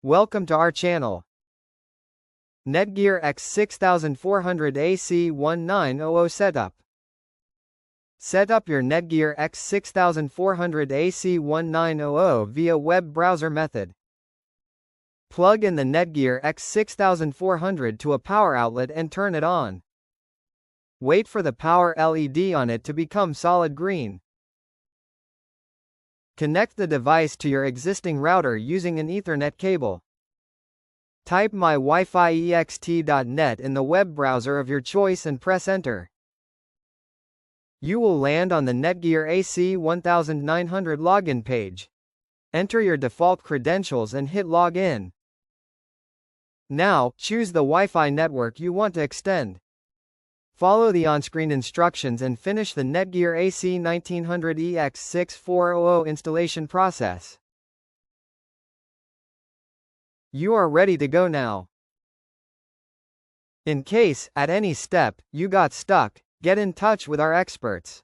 Welcome to our channel. Netgear EX6400 AC1900 Setup. Set up your Netgear EX6400 AC1900 via web browser method. Plug in the Netgear EX6400 to a power outlet and turn it on. Wait for the power LED on it to become solid green. Connect the device to your existing router using an Ethernet cable. Type mywifi.ext.net in the web browser of your choice and press enter. You will land on the Netgear AC1900 login page. Enter your default credentials and hit login. Now, choose the Wi-Fi network you want to extend. Follow the on-screen instructions and finish the Netgear AC1900 EX6400 installation process. You are ready to go now. In case, at any step, you got stuck, get in touch with our experts.